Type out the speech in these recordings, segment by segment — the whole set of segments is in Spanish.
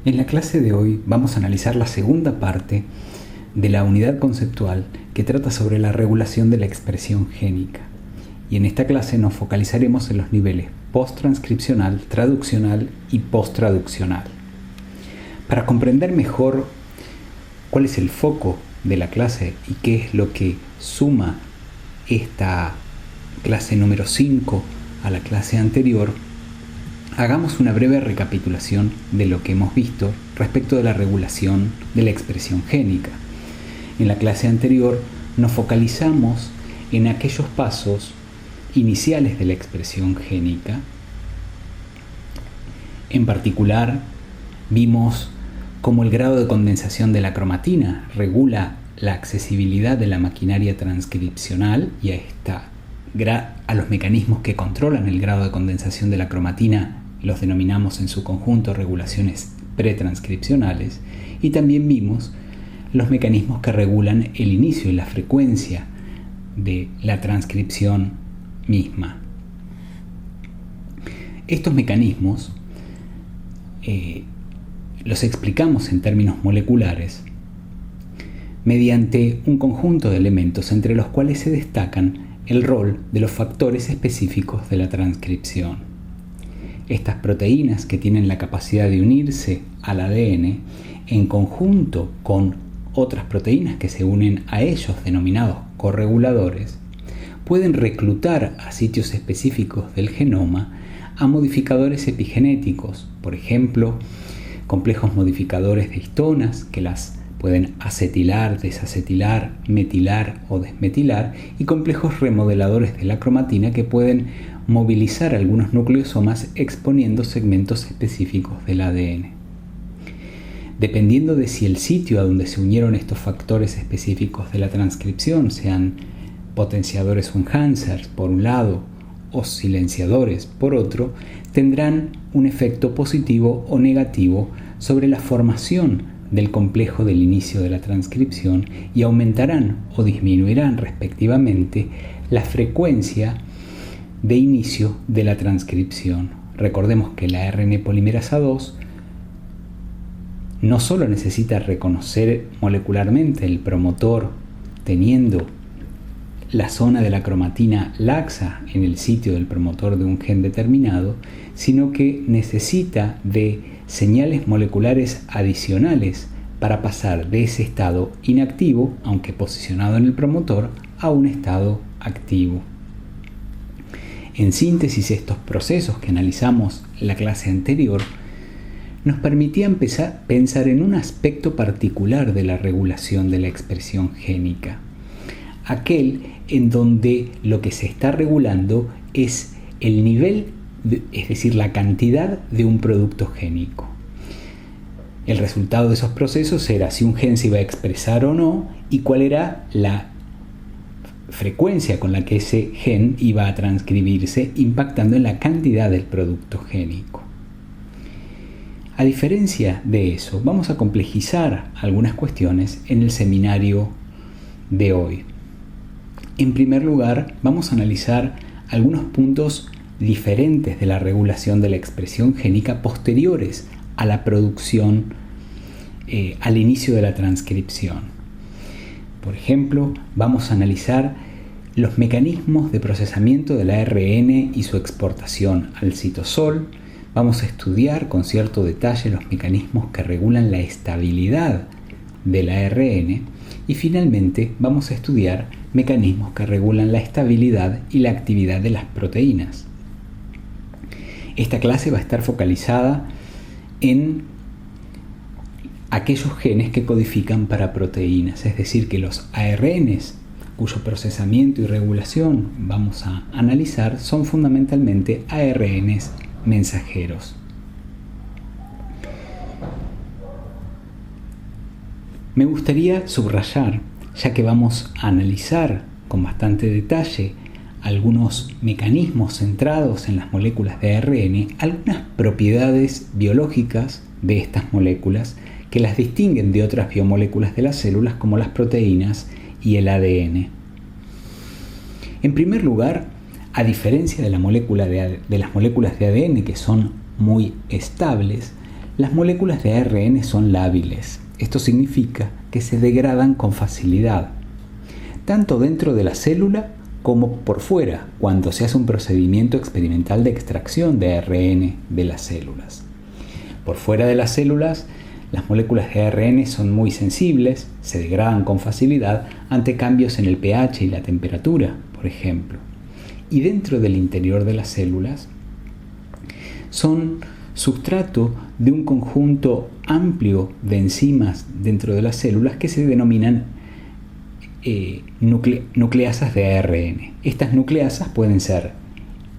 En la clase de hoy vamos a analizar la segunda parte de la unidad conceptual que trata sobre la regulación de la expresión génica. Y en esta clase nos focalizaremos en los niveles posttranscripcional, traduccional y posttraduccional. Para comprender mejor cuál es el foco de la clase y qué es lo que suma esta clase número 5 a la clase anterior, hagamos una breve recapitulación de lo que hemos visto respecto de la regulación de la expresión génica. En la clase anterior nos focalizamos en aquellos pasos iniciales de la expresión génica. En particular, vimos cómo el grado de condensación de la cromatina regula la accesibilidad de la maquinaria transcripcional y a los mecanismos que controlan el grado de condensación de la cromatina los denominamos en su conjunto regulaciones pretranscripcionales, y también vimos los mecanismos que regulan el inicio y la frecuencia de la transcripción misma. Estos mecanismos los explicamos en términos moleculares mediante un conjunto de elementos entre los cuales se destacan el rol de los factores específicos de la transcripción. Estas proteínas que tienen la capacidad de unirse al ADN en conjunto con otras proteínas que se unen a ellos denominados correguladores, pueden reclutar a sitios específicos del genoma a modificadores epigenéticos, por ejemplo, complejos modificadores de histonas que las pueden acetilar, desacetilar, metilar o desmetilar, y complejos remodeladores de la cromatina que pueden movilizar algunos nucleosomas exponiendo segmentos específicos del ADN. Dependiendo de si el sitio a donde se unieron estos factores específicos de la transcripción sean potenciadores o enhancers por un lado o silenciadores por otro, tendrán un efecto positivo o negativo sobre la formación del complejo del inicio de la transcripción y aumentarán o disminuirán respectivamente la frecuencia de inicio de la transcripción. Recordemos que la ARN polimerasa 2 no solo necesita reconocer molecularmente el promotor teniendo la zona de la cromatina laxa en el sitio del promotor de un gen determinado, sino que necesita de señales moleculares adicionales para pasar de ese estado inactivo, aunque posicionado en el promotor, a un estado activo. En síntesis, estos procesos que analizamos en la clase anterior nos permitían pensar en un aspecto particular de la regulación de la expresión génica, aquel en donde lo que se está regulando es el nivel, es decir, la cantidad de un producto génico. El resultado de esos procesos era si un gen se iba a expresar o no y cuál era la frecuencia con la que ese gen iba a transcribirse, impactando en la cantidad del producto génico. A diferencia de eso, vamos a complejizar algunas cuestiones en el seminario de hoy. En primer lugar, vamos a analizar algunos puntos diferentes de la regulación de la expresión génica posteriores a la producción, al inicio de la transcripción. Por ejemplo, vamos a analizar los mecanismos de procesamiento del ARN y su exportación al citosol. Vamos a estudiar con cierto detalle los mecanismos que regulan la estabilidad del ARN y finalmente vamos a estudiar mecanismos que regulan la estabilidad y la actividad de las proteínas. Esta clase va a estar focalizada en aquellos genes que codifican para proteínas, es decir, que los ARNs cuyo procesamiento y regulación vamos a analizar son fundamentalmente ARNs mensajeros. Me gustaría subrayar, ya que vamos a analizar con bastante detalle algunos mecanismos centrados en las moléculas de ARN, algunas propiedades biológicas de estas moléculas que las distinguen de otras biomoléculas de las células como las proteínas y el ADN. En primer lugar, a diferencia de las moléculas de ADN que son muy estables, Las moléculas de ARN son lábiles. Esto significa que se degradan con facilidad, tanto dentro de la célula como por fuera, cuando se hace un procedimiento experimental de extracción de ARN de las células. Por fuera de las células, las moléculas de ARN son muy sensibles, se degradan con facilidad ante cambios en el pH y la temperatura, por ejemplo. Y dentro del interior de las células, son sustrato de un conjunto amplio de enzimas dentro de las células que se denominan nucleasas de ARN. Estas nucleasas pueden ser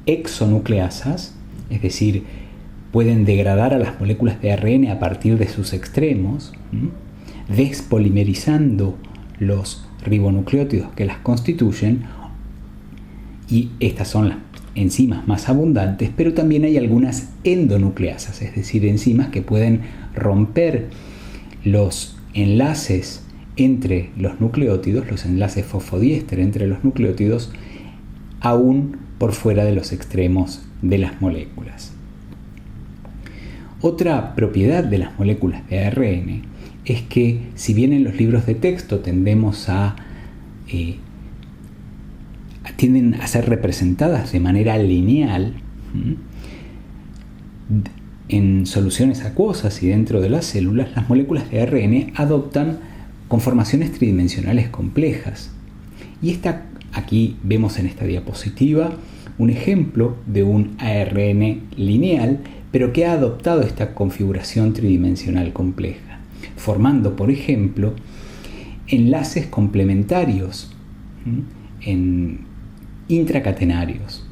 exonucleasas, es decir, pueden degradar a las moléculas de ARN a partir de sus extremos, despolimerizando los ribonucleótidos que las constituyen, y estas son las enzimas más abundantes, pero también hay algunas endonucleasas, es decir, enzimas que pueden romper los enlaces entre los nucleótidos, los enlaces fosfodiéster entre los nucleótidos, aún por fuera de los extremos de las moléculas. Otra propiedad de las moléculas de ARN es que, si bien en los libros de texto tienden a ser representadas de manera lineal, en soluciones acuosas y dentro de las células, las moléculas de ARN adoptan conformaciones tridimensionales complejas. Y aquí vemos en esta diapositiva un ejemplo de un ARN lineal, pero que ha adoptado esta configuración tridimensional compleja, formando, por ejemplo, enlaces complementarios intracatenarios.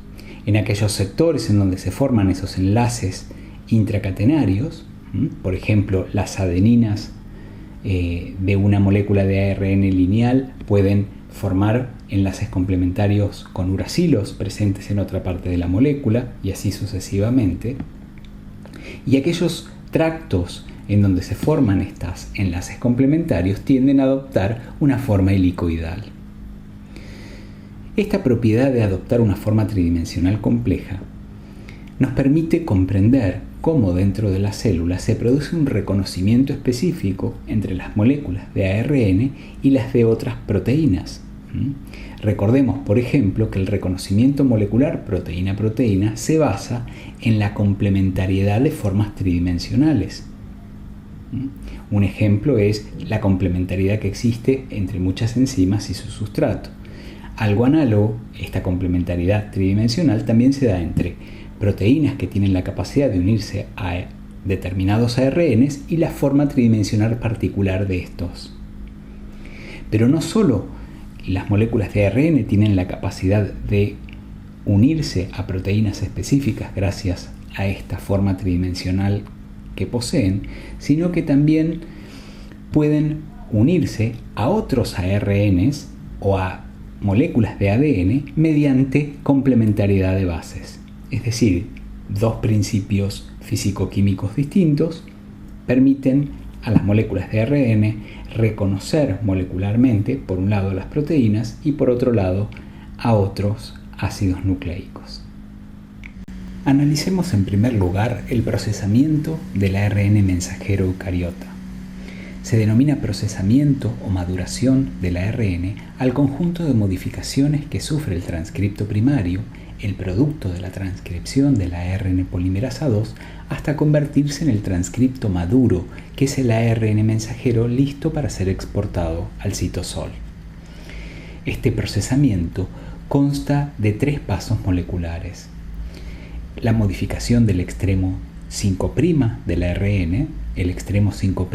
En aquellos sectores en donde se forman esos enlaces intracatenarios, por ejemplo, las adeninas de una molécula de ARN lineal pueden formar enlaces complementarios con uracilos presentes en otra parte de la molécula, y así sucesivamente. Y aquellos tractos en donde se forman estos enlaces complementarios tienden a adoptar una forma helicoidal. Esta propiedad de adoptar una forma tridimensional compleja nos permite comprender cómo dentro de la célula se produce un reconocimiento específico entre las moléculas de ARN y las de otras proteínas. Recordemos, por ejemplo, que el reconocimiento molecular proteína-proteína se basa en la complementariedad de formas tridimensionales. Un ejemplo es la complementariedad que existe entre muchas enzimas y su sustrato. Algo análogo, esta complementariedad tridimensional también se da entre proteínas que tienen la capacidad de unirse a determinados ARNs y la forma tridimensional particular de estos. Pero no solo las moléculas de ARN tienen la capacidad de unirse a proteínas específicas gracias a esta forma tridimensional que poseen, sino que también pueden unirse a otros ARNs o a moléculas de ADN mediante complementariedad de bases. Es decir, dos principios físico-químicos distintos permiten a las moléculas de ARN reconocer molecularmente, por un lado, las proteínas y por otro lado, a otros ácidos nucleicos. Analicemos en primer lugar el procesamiento del ARN mensajero eucariota. Se denomina procesamiento o maduración del ARN al conjunto de modificaciones que sufre el transcripto primario, el producto de la transcripción del ARN polimerasa 2, hasta convertirse en el transcripto maduro, que es el ARN mensajero listo para ser export' al citosol. Este procesamiento consta de 3 pasos moleculares: la modificación del extremo 5' del ARN. El extremo 5'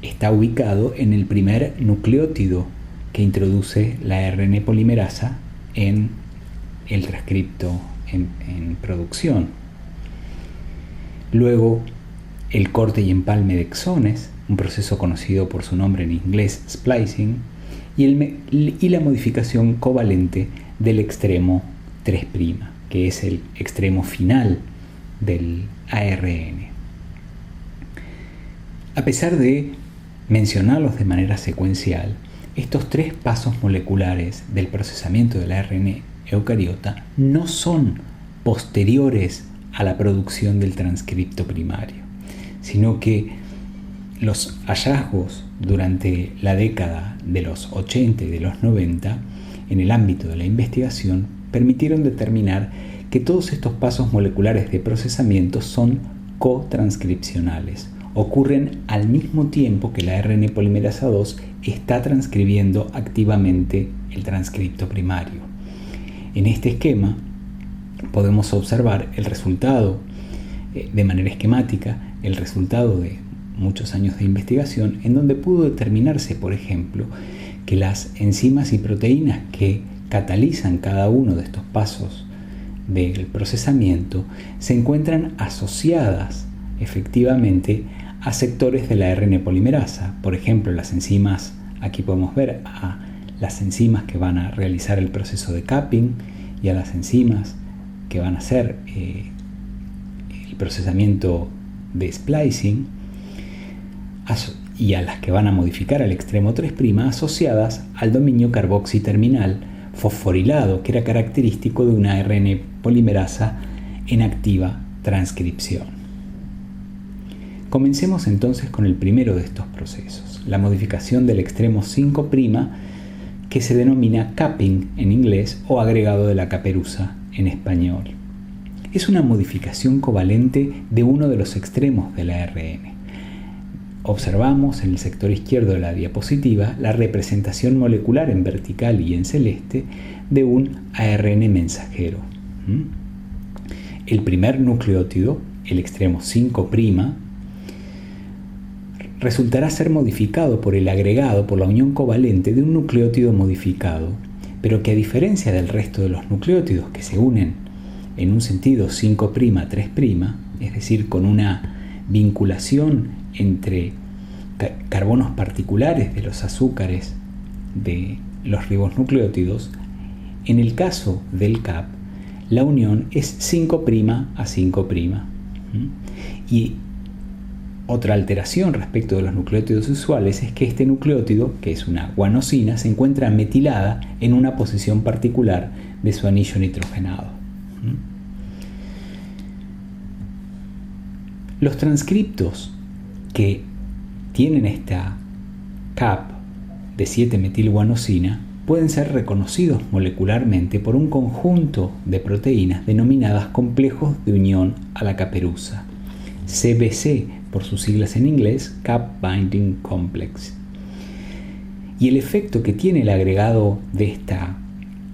está ubicado en el primer nucleótido que introduce la ARN polimerasa en el transcripto en producción. Luego, el corte y empalme de exones, un proceso conocido por su nombre en inglés splicing, y la modificación covalente del extremo 3', que es el extremo final del ARN. A pesar de mencionarlos de manera secuencial, estos 3 pasos moleculares del procesamiento del ARN eucariota no son posteriores a la producción del transcripto primario, sino que los hallazgos durante la década de los 80 y de los 90 en el ámbito de la investigación permitieron determinar que todos estos pasos moleculares de procesamiento son cotranscripcionales. Ocurren al mismo tiempo que la ARN polimerasa 2 está transcribiendo activamente el transcripto primario. En este esquema podemos observar el resultado de manera esquemática, el resultado de muchos años de investigación, en donde pudo determinarse, por ejemplo, que las enzimas y proteínas que catalizan cada uno de estos pasos del procesamiento se encuentran asociadas efectivamente a sectores de la ARN polimerasa. Por ejemplo, las enzimas, aquí podemos ver a las enzimas que van a realizar el proceso de capping y a las enzimas que van a hacer el procesamiento de splicing y a las que van a modificar al extremo 3' asociadas al dominio carboxiterminal fosforilado, que era característico de una ARN polimerasa en activa transcripción. Comencemos entonces con el primero de estos procesos, la modificación del extremo 5', que se denomina capping en inglés o agregado de la caperuza en español. Es una modificación covalente de uno de los extremos de la ARN. Observamos en el sector izquierdo de la diapositiva la representación molecular en vertical y en celeste de un ARN mensajero. El primer nucleótido, el extremo 5', resultará ser modificado por el agregado, por la unión covalente de un nucleótido modificado, pero que a diferencia del resto de los nucleótidos que se unen en un sentido 5', 3', es decir, con una vinculación entre carbonos particulares de los azúcares de los ribonucleótidos, en el caso del CAP, la unión es 5' a 5'. Y otra alteración respecto de los nucleótidos usuales es que este nucleótido, que es una guanosina, se encuentra metilada en una posición particular de su anillo nitrogenado. Los transcriptos que tienen esta CAP de 7-metilguanosina pueden ser reconocidos molecularmente por un conjunto de proteínas denominadas complejos de unión a la caperuza, CBC por sus siglas en inglés, Cap Binding Complex. Y el efecto que tiene el agregado de esta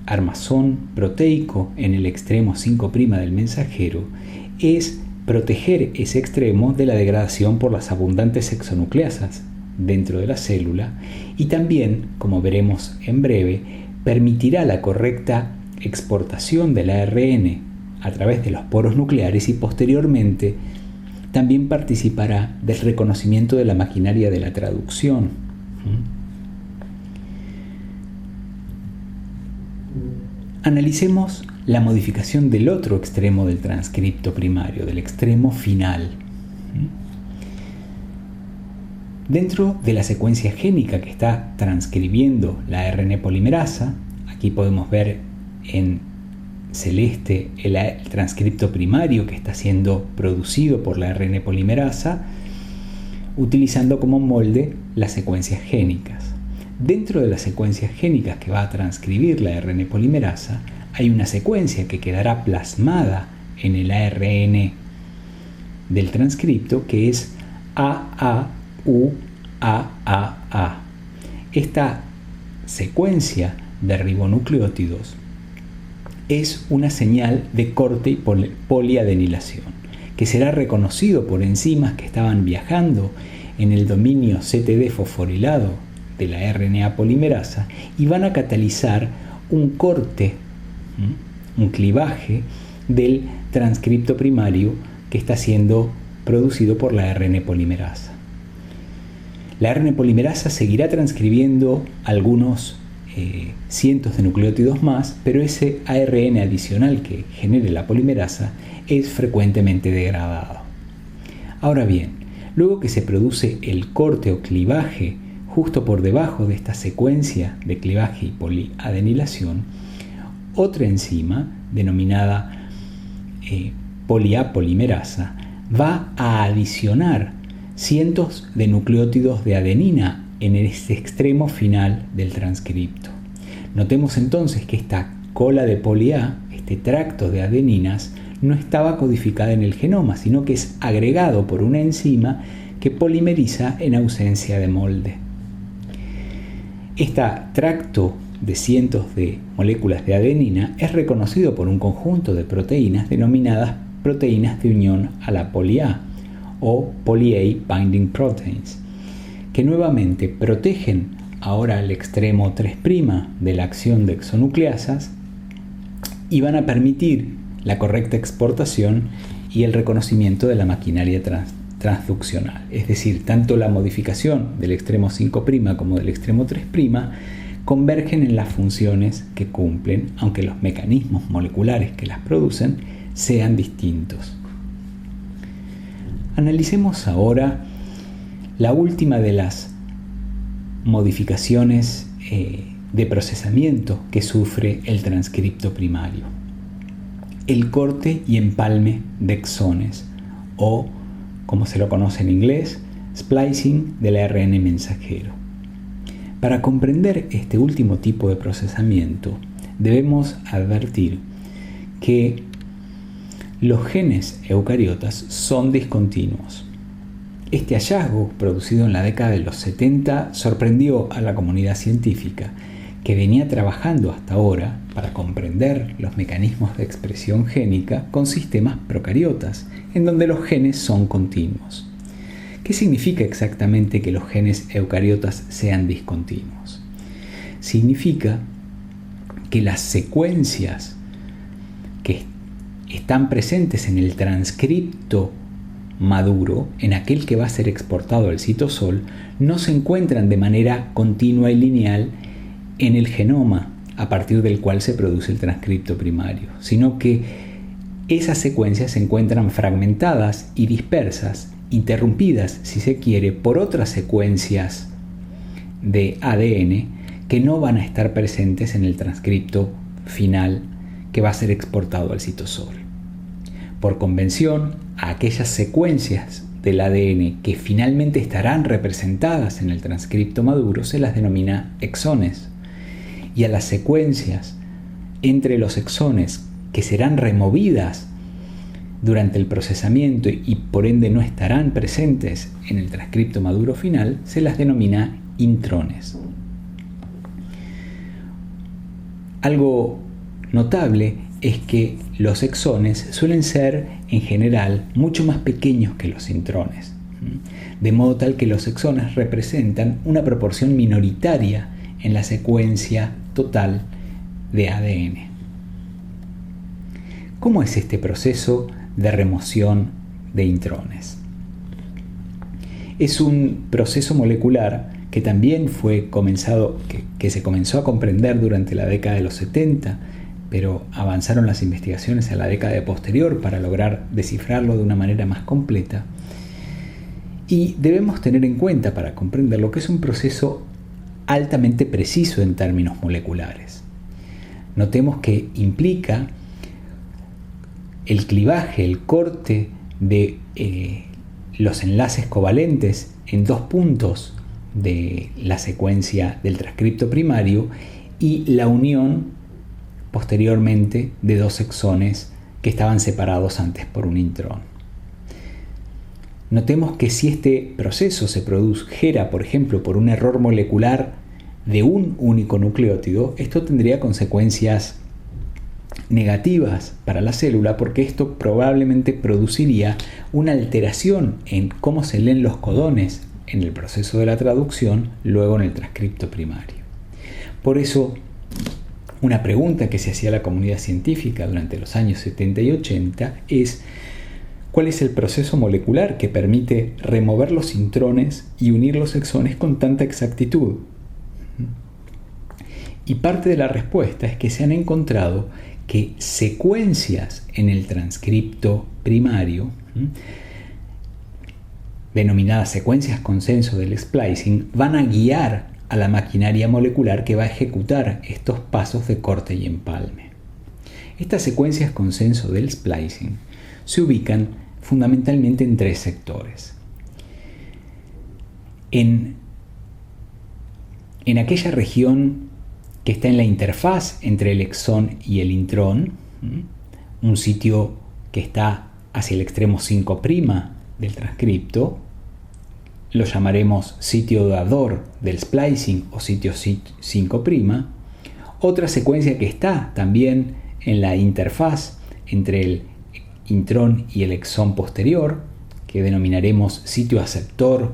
armazón proteico en el extremo 5' del mensajero es proteger ese extremo de la degradación por las abundantes hexanucleasas dentro de la célula y también, como veremos en breve, permitirá la correcta exportación del ARN a través de los poros nucleares y posteriormente también participará del reconocimiento de la maquinaria de la traducción. Analicemos la modificación del otro extremo del transcripto primario, del extremo final. Dentro de la secuencia génica que está transcribiendo la ARN polimerasa, aquí podemos ver en celeste el transcripto primario que está siendo producido por la ARN polimerasa, utilizando como molde las secuencias génicas. Dentro de las secuencias génicas que va a transcribir la ARN polimerasa, hay una secuencia que quedará plasmada en el ARN del transcripto que es AAUAAA. Esta secuencia de ribonucleótidos es una señal de corte y poliadenilación que será reconocido por enzimas que estaban viajando en el dominio CTD fosforilado de la RNA polimerasa y van a catalizar un corte, un clivaje del transcripto primario que está siendo producido por la ARN polimerasa. La ARN polimerasa seguirá transcribiendo algunos cientos de nucleótidos más, pero ese ARN adicional que genere la polimerasa es frecuentemente degradado. Ahora bien, luego que se produce el corte o clivaje justo por debajo de esta secuencia de clivaje y poliadenilación, otra enzima denominada poli-A polimerasa va a adicionar cientos de nucleótidos de adenina en este extremo final del transcripto. Notemos entonces que esta cola de poli-A, este tracto de adeninas, no estaba codificada en el genoma, sino que es agregado por una enzima que polimeriza en ausencia de molde. Este tracto de cientos de moléculas de adenina es reconocido por un conjunto de proteínas denominadas proteínas de unión a la poli-A o poly-A binding proteins, que nuevamente protegen ahora al extremo 3' de la acción de exonucleasas y van a permitir la correcta exportación y el reconocimiento de la maquinaria transduccional. Es decir, tanto la modificación del extremo 5' como del extremo 3' convergen en las funciones que cumplen, aunque los mecanismos moleculares que las producen sean distintos. Analicemos ahora la última de las modificaciones de procesamiento que sufre el transcripto primario: el corte y empalme de exones, o como se lo conoce en inglés, splicing del ARN mensajero. Para comprender este último tipo de procesamiento, debemos advertir que los genes eucariotas son discontinuos. Este hallazgo, producido en la década de los 70, sorprendió a la comunidad científica, que venía trabajando hasta ahora para comprender los mecanismos de expresión génica con sistemas procariotas, en donde los genes son continuos. ¿Qué significa exactamente que los genes eucariotas sean discontinuos? Significa que las secuencias que están presentes en el transcripto maduro, en aquel que va a ser exportado al citosol, no se encuentran de manera continua y lineal en el genoma a partir del cual se produce el transcripto primario, sino que esas secuencias se encuentran fragmentadas y dispersas, interrumpidas, si se quiere, por otras secuencias de ADN que no van a estar presentes en el transcripto final que va a ser exportado al citosol. Por convención, a aquellas secuencias del ADN que finalmente estarán representadas en el transcripto maduro se las denomina exones, y a las secuencias entre los exones que serán removidas durante el procesamiento y por ende no estarán presentes en el transcripto maduro final se las denomina intrones. Algo notable es que los exones suelen ser en general mucho más pequeños que los intrones, de modo tal que los exones representan una proporción minoritaria en la secuencia total de ADN. ¿Cómo es este proceso de remoción de intrones? Es un proceso molecular que también que se comenzó a comprender durante la década de los 70, pero avanzaron las investigaciones a la década posterior para lograr descifrarlo de una manera más completa. Y debemos tener en cuenta para comprenderlo que es un proceso altamente preciso en términos moleculares. Notemos que implica el clivaje, el corte de los enlaces covalentes en dos puntos de la secuencia del transcripto primario y la unión posteriormente de dos exones que estaban separados antes por un intrón. Notemos que si este proceso se produjera, por ejemplo, por un error molecular de un único nucleótido, esto tendría consecuencias negativas para la célula, porque esto probablemente produciría una alteración en cómo se leen los codones en el proceso de la traducción, luego en el transcripto primario. Por eso, una pregunta que se hacía a la comunidad científica durante los años 70 y 80 es: ¿cuál es el proceso molecular que permite remover los intrones y unir los exones con tanta exactitud? Y parte de la respuesta es que se han encontrado que secuencias en el transcripto primario, denominadas secuencias consenso del splicing, van a guiar a la maquinaria molecular que va a ejecutar estos pasos de corte y empalme. Estas secuencias consenso del splicing se ubican fundamentalmente en 3 sectores. En aquella región que está en la interfaz entre el exón y el intrón, un sitio que está hacia el extremo 5' del transcripto, lo llamaremos sitio dador del splicing o sitio 5'. Otra secuencia que está también en la interfaz entre el intrón y el exón posterior, que denominaremos sitio aceptor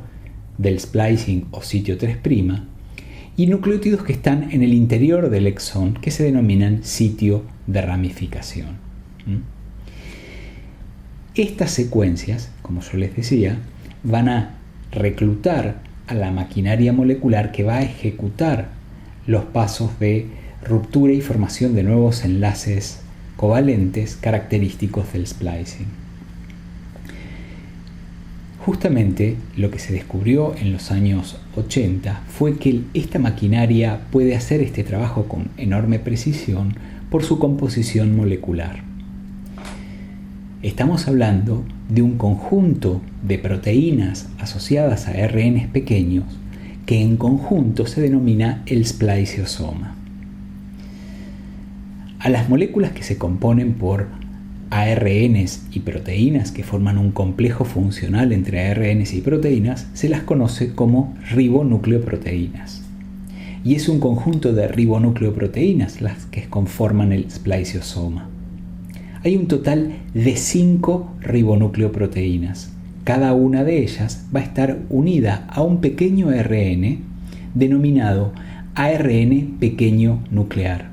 del splicing o sitio 3', y nucleótidos que están en el interior del exón, que se denominan sitio de ramificación. Estas secuencias, como yo les decía, van a reclutar a la maquinaria molecular que va a ejecutar los pasos de ruptura y formación de nuevos enlaces covalentes característicos del splicing. Justamente lo que se descubrió en los años 80 fue que esta maquinaria puede hacer este trabajo con enorme precisión por su composición molecular. Estamos hablando de un conjunto de proteínas asociadas a RNs pequeños que en conjunto se denomina el spliceosoma. A las moléculas que se componen por ARNs y proteínas que forman un complejo funcional entre ARNs y proteínas se las conoce como ribonucleoproteínas. Y es un conjunto de ribonucleoproteínas las que conforman el spliceosoma. Hay un total de 5 ribonucleoproteínas. Cada una de ellas va a estar unida a un pequeño ARN denominado ARN pequeño nuclear.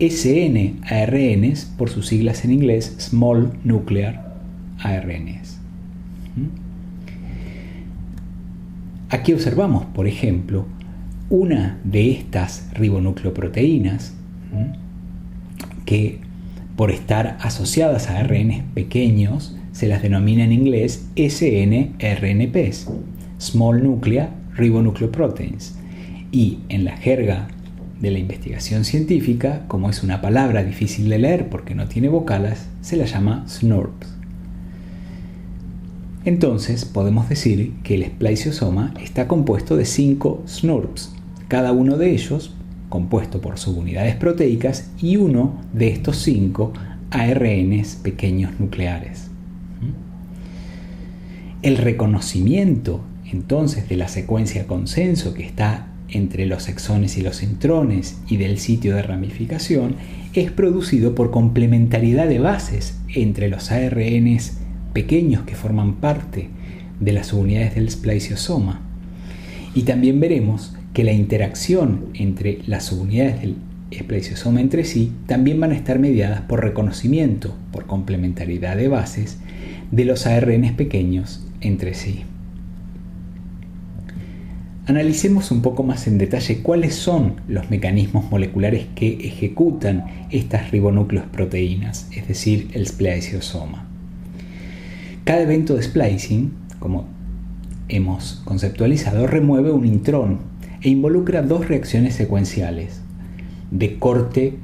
SNARNs por sus siglas en inglés, Small Nuclear ARNs. Aquí observamos, por ejemplo, una de estas ribonucleoproteínas que por estar asociadas a RNs pequeños se las denomina en inglés SNRNPs, Small Nuclear Ribonucleoproteins, y en la jerga de la investigación científica, como es una palabra difícil de leer porque no tiene vocales, se la llama SNRPs. Entonces podemos decir que el spliceosoma está compuesto de 5 SNRPs, cada uno de ellos compuesto por subunidades proteicas y uno de estos 5 ARNs pequeños nucleares. El reconocimiento entonces de la secuencia consenso que está entre los exones y los intrones y del sitio de ramificación es producido por complementariedad de bases entre los ARNs pequeños que forman parte de las subunidades del spliceosoma. Y también veremos que la interacción entre las subunidades del spliceosoma entre sí también van a estar mediadas por reconocimiento, por complementariedad de bases de los ARNs pequeños entre sí. Analicemos un poco más en detalle cuáles son los mecanismos moleculares que ejecutan estas ribonucleoproteínas, es decir, el spliceosoma. Cada evento de splicing, como hemos conceptualizado, remueve un intrón e involucra 2 reacciones secuenciales de corte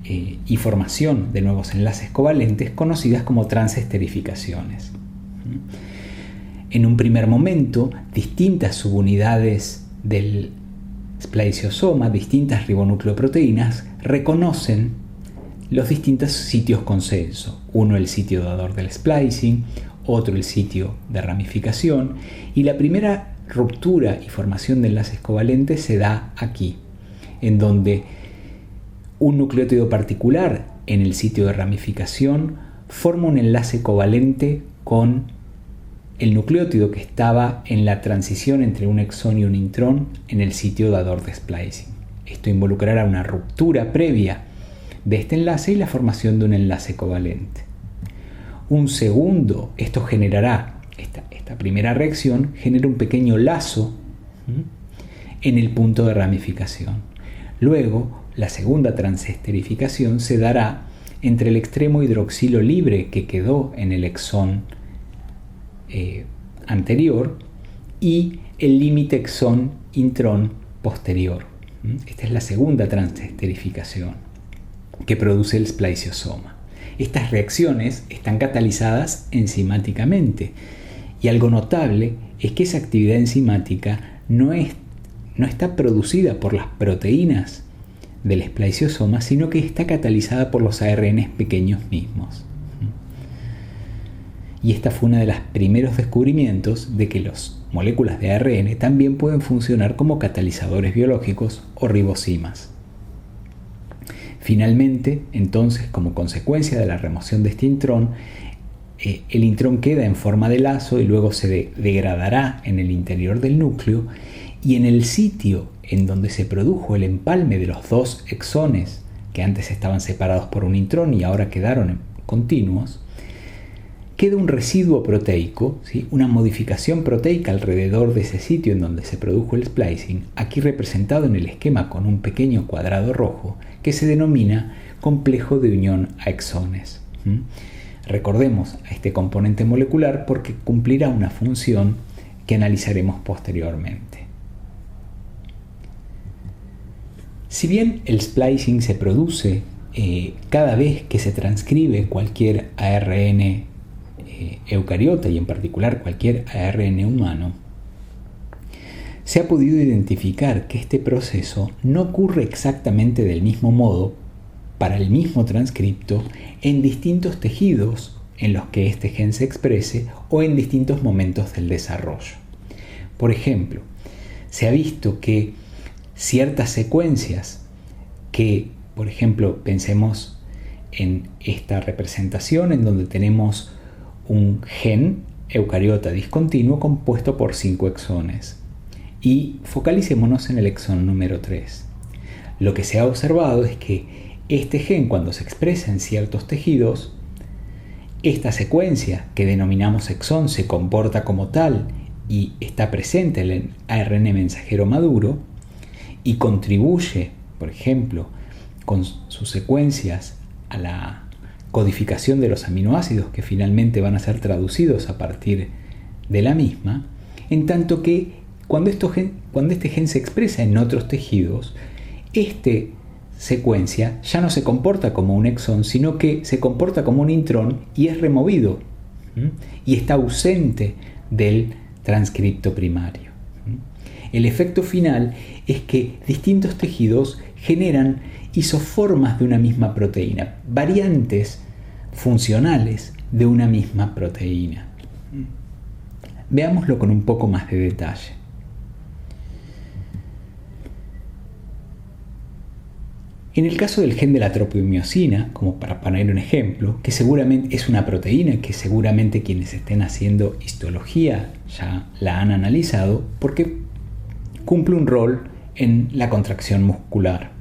y formación de nuevos enlaces covalentes conocidas como transesterificaciones. En un primer momento, distintas subunidades del spliceosoma, distintas ribonucleoproteínas, reconocen los distintos sitios consenso. Uno el sitio dador del splicing, otro el sitio de ramificación, y la primera ruptura y formación de enlaces covalentes se da aquí, en donde un nucleótido particular en el sitio de ramificación forma un enlace covalente con el nucleótido que estaba en la transición entre un exón y un intrón en el sitio dador de splicing. Esto involucrará una ruptura previa de este enlace y la formación de un enlace covalente. Esto generará, esta primera reacción genera un pequeño lazo en el punto de ramificación. Luego, la segunda transesterificación se dará entre el extremo hidroxilo libre que quedó en el exón anterior y el límite exón-intrón posterior. Esta es la segunda transesterificación que produce el spliceosoma. Estas reacciones están catalizadas enzimáticamente y algo notable es que esa actividad enzimática no está producida por las proteínas del espliciosoma, sino que está catalizada por los ARN pequeños mismos. Y esta fue uno de los primeros descubrimientos de que las moléculas de ARN también pueden funcionar como catalizadores biológicos o ribosimas. Finalmente, entonces, como consecuencia de la remoción de este intrón, el intrón queda en forma de lazo y luego se degradará en el interior del núcleo, y en el sitio en donde se produjo el empalme de los dos exones que antes estaban separados por un intrón y ahora quedaron continuos, queda un residuo proteico, ¿sí? Una modificación proteica alrededor de ese sitio en donde se produjo el splicing, aquí representado en el esquema con un pequeño cuadrado rojo que se denomina complejo de unión a exones. Recordemos a este componente molecular porque cumplirá una función que analizaremos posteriormente. Si bien el splicing se produce cada vez que se transcribe cualquier ARN eucariota y en particular cualquier ARN humano, se ha podido identificar que este proceso no ocurre exactamente del mismo modo para el mismo transcripto en distintos tejidos en los que este gen se exprese o en distintos momentos del desarrollo. Por ejemplo, se ha visto que ciertas secuencias que, por ejemplo, pensemos en esta representación en donde tenemos un gen eucariota discontinuo compuesto por 5 exones y focalicémonos en el exón número 3. Lo que se ha observado es que este gen, cuando se expresa en ciertos tejidos, esta secuencia que denominamos exón se comporta como tal y está presente en el ARN mensajero maduro y contribuye, por ejemplo, con sus secuencias a la codificación de los aminoácidos que finalmente van a ser traducidos a partir de la misma, en tanto que cuando este gen se expresa en otros tejidos, esta secuencia ya no se comporta como un exón, sino que se comporta como un intrón y es removido y está ausente del transcripto primario. El efecto final es que distintos tejidos generan isoformas de una misma proteína, variantes funcionales de una misma proteína. Veámoslo con un poco más de detalle. En el caso del gen de la tropomiosina, como para poner un ejemplo, que seguramente es una proteína que seguramente quienes estén haciendo histología ya la han analizado porque cumple un rol en la contracción muscular.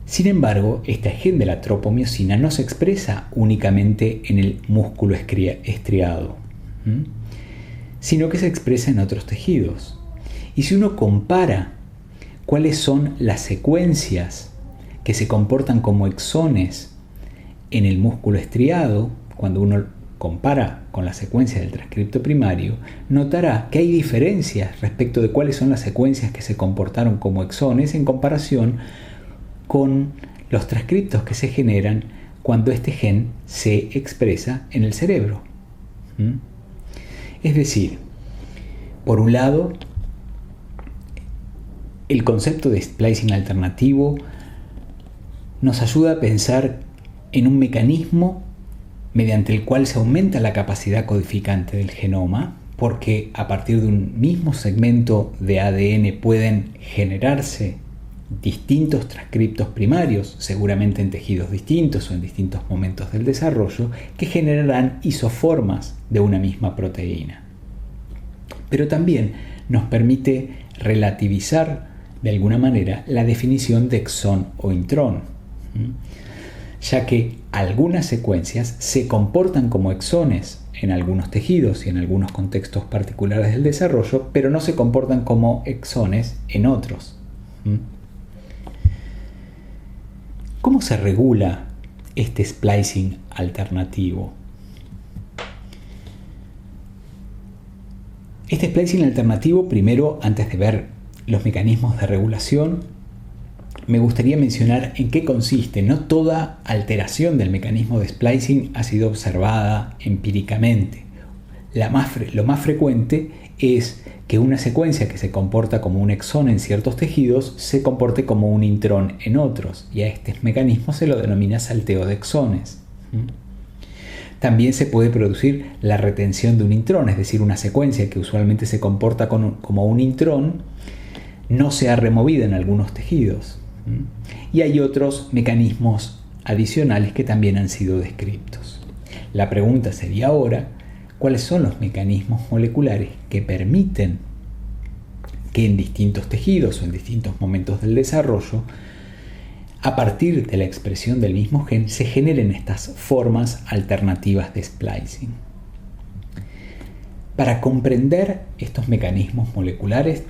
Sin embargo, este gen de la tropomiosina no se expresa únicamente en el músculo estriado, sino que se expresa en otros tejidos. Y si uno compara cuáles son las secuencias que se comportan como exones en el músculo estriado, cuando uno compara con la secuencia del transcripto primario, notará que hay diferencias respecto de cuáles son las secuencias que se comportaron como exones en comparación con los transcriptos que se generan cuando este gen se expresa en el cerebro. Es decir, por un lado, el concepto de splicing alternativo nos ayuda a pensar en un mecanismo mediante el cual se aumenta la capacidad codificante del genoma, porque a partir de un mismo segmento de ADN pueden generarse distintos transcriptos primarios, seguramente en tejidos distintos o en distintos momentos del desarrollo, que generarán isoformas de una misma proteína. Pero también nos permite relativizar de alguna manera la definición de exón o intrón, ya que algunas secuencias se comportan como exones en algunos tejidos y en algunos contextos particulares del desarrollo, pero no se comportan como exones en otros. ¿Cómo se regula este splicing alternativo? Este splicing alternativo, primero, antes de ver los mecanismos de regulación, me gustaría mencionar en qué consiste. No toda alteración del mecanismo de splicing ha sido observada empíricamente. Lo más frecuente es que una secuencia que se comporta como un exón en ciertos tejidos se comporte como un intrón en otros, y a este mecanismo se lo denomina salteo de exones. También se puede producir la retención de un intrón, es decir, una secuencia que usualmente se comporta como un intrón no sea removida en algunos tejidos. Y hay otros mecanismos adicionales que también han sido descritos. La pregunta sería ahora, ¿cuáles son los mecanismos moleculares que permiten que en distintos tejidos o en distintos momentos del desarrollo, a partir de la expresión del mismo gen, se generen estas formas alternativas de splicing? Para comprender estos mecanismos moleculares,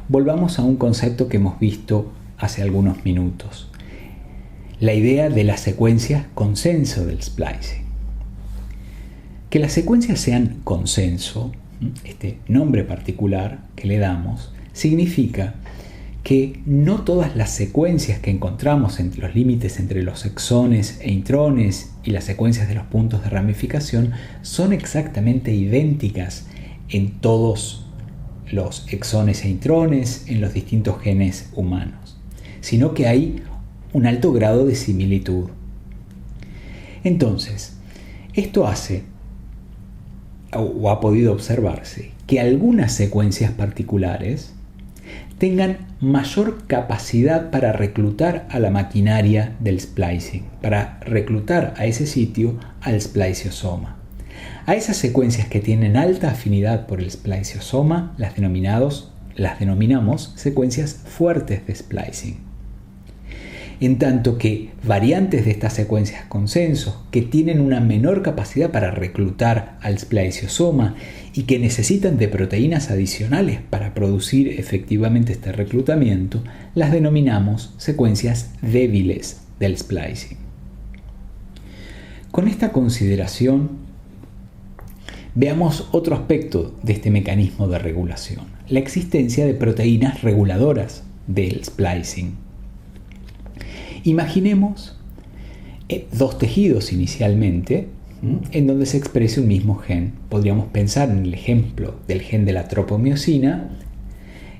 volvamos a un concepto que hemos visto hace algunos minutos: la idea de las secuencias consenso del splicing. Que las secuencias sean consenso, este nombre particular que le damos, significa que no todas las secuencias que encontramos entre los límites entre los exones e intrones y las secuencias de los puntos de ramificación son exactamente idénticas en todos los exones e intrones en los distintos genes humanos, sino que hay un alto grado de similitud. Entonces, esto hace, o ha podido observarse, que algunas secuencias particulares tengan mayor capacidad para reclutar a la maquinaria del splicing, para reclutar a ese sitio al spliciosoma. A esas secuencias que tienen alta afinidad por el spliciosoma las denominamos secuencias fuertes de splicing. En tanto que variantes de estas secuencias consenso que tienen una menor capacidad para reclutar al spliciosoma y que necesitan de proteínas adicionales para producir efectivamente este reclutamiento, las denominamos secuencias débiles del splicing. Con esta consideración, veamos otro aspecto de este mecanismo de regulación: la existencia de proteínas reguladoras del splicing. Imaginemos dos tejidos inicialmente en donde se exprese un mismo gen. Podríamos pensar en el ejemplo del gen de la tropomiosina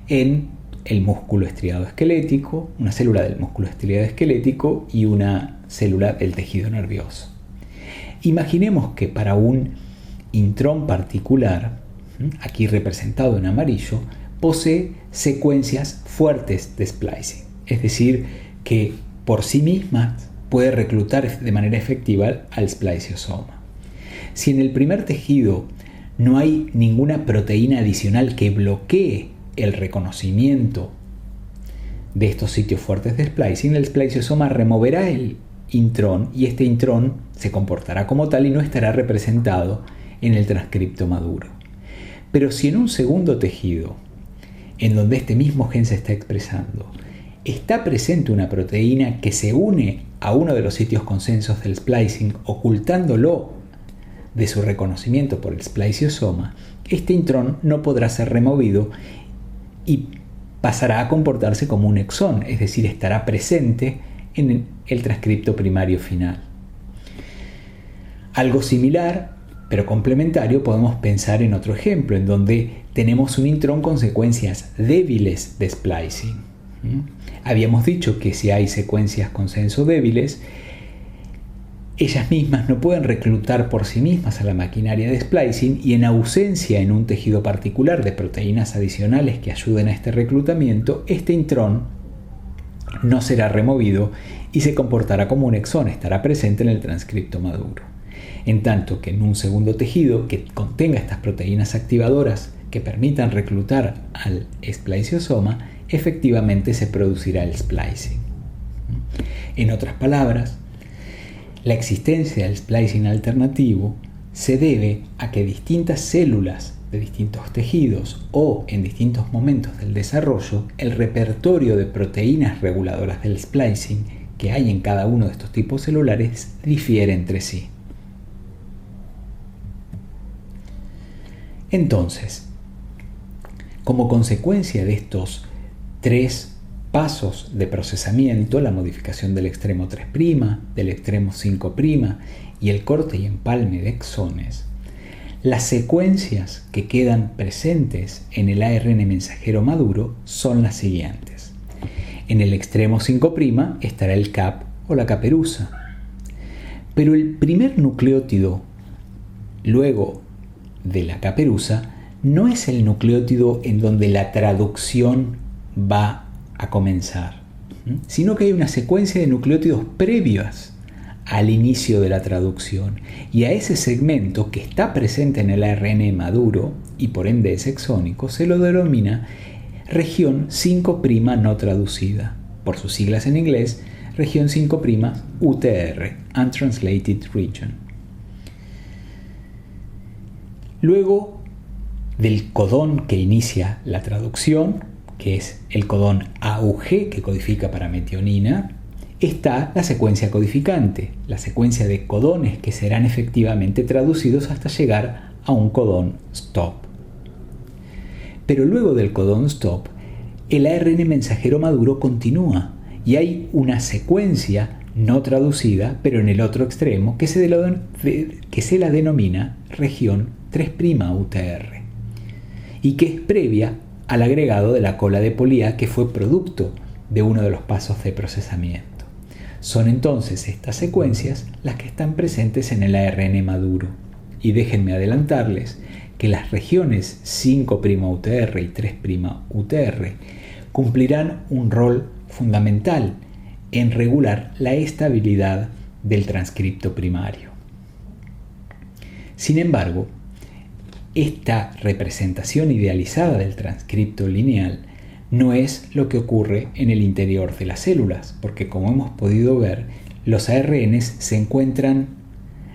en el músculo estriado esquelético, una célula del músculo estriado esquelético y una célula del tejido nervioso. Imaginemos que para un intrón particular, aquí representado en amarillo, posee secuencias fuertes de splicing, es decir, que por sí mismas puede reclutar de manera efectiva al spliciosoma. Si en el primer tejido no hay ninguna proteína adicional que bloquee el reconocimiento de estos sitios fuertes de splicing, el spliciosoma removerá el intrón y este intrón se comportará como tal y no estará representado en el transcripto maduro. Pero si en un segundo tejido, en donde este mismo gen se está expresando, está presente una proteína que se une a uno de los sitios consensos del splicing, ocultándolo de su reconocimiento por el spliciosoma, este intrón no podrá ser removido y pasará a comportarse como un exón, es decir, estará presente en el transcripto primario final. Algo similar, pero complementario, podemos pensar en otro ejemplo, en donde tenemos un intrón con secuencias débiles de splicing. Habíamos dicho que si hay secuencias consenso débiles, ellas mismas no pueden reclutar por sí mismas a la maquinaria de splicing y en ausencia en un tejido particular de proteínas adicionales que ayuden a este reclutamiento, este intrón no será removido y se comportará como un exón, estará presente en el transcripto maduro. En tanto que en un segundo tejido que contenga estas proteínas activadoras que permitan reclutar al spliciosoma, efectivamente se producirá el splicing. En otras palabras, la existencia del splicing alternativo se debe a que distintas células de distintos tejidos o en distintos momentos del desarrollo, el repertorio de proteínas reguladoras del splicing que hay en cada uno de estos tipos celulares difiere entre sí. Entonces, como consecuencia de estos tres pasos de procesamiento, la modificación del extremo 3', del extremo 5' y el corte y empalme de exones, las secuencias que quedan presentes en el ARN mensajero maduro son las siguientes. En el extremo 5' estará el cap o la caperuza, pero el primer nucleótido luego de la caperuza no es el nucleótido en donde la traducción va a comenzar, sino que hay una secuencia de nucleótidos previos al inicio de la traducción, y a ese segmento que está presente en el ARN maduro y por ende es exónico se lo denomina región 5' no traducida, por sus siglas en inglés, región 5' UTR, Untranslated Region. Luego del codón que inicia la traducción, que es el codón AUG que codifica para metionina, está la secuencia codificante, la secuencia de codones que serán efectivamente traducidos hasta llegar a un codón stop. Pero luego del codón stop, el ARN mensajero maduro continúa y hay una secuencia no traducida, pero en el otro extremo, que se la denomina región 3' UTR y que es previa al agregado de la cola de polía que fue producto de uno de los pasos de procesamiento. Son entonces estas secuencias las que están presentes en el ARN maduro. Y déjenme adelantarles que las regiones 5' UTR y 3' UTR cumplirán un rol fundamental en regular la estabilidad del transcripto primario. Sin embargo, esta representación idealizada del transcripto lineal no es lo que ocurre en el interior de las células, porque como hemos podido ver, los ARNs se encuentran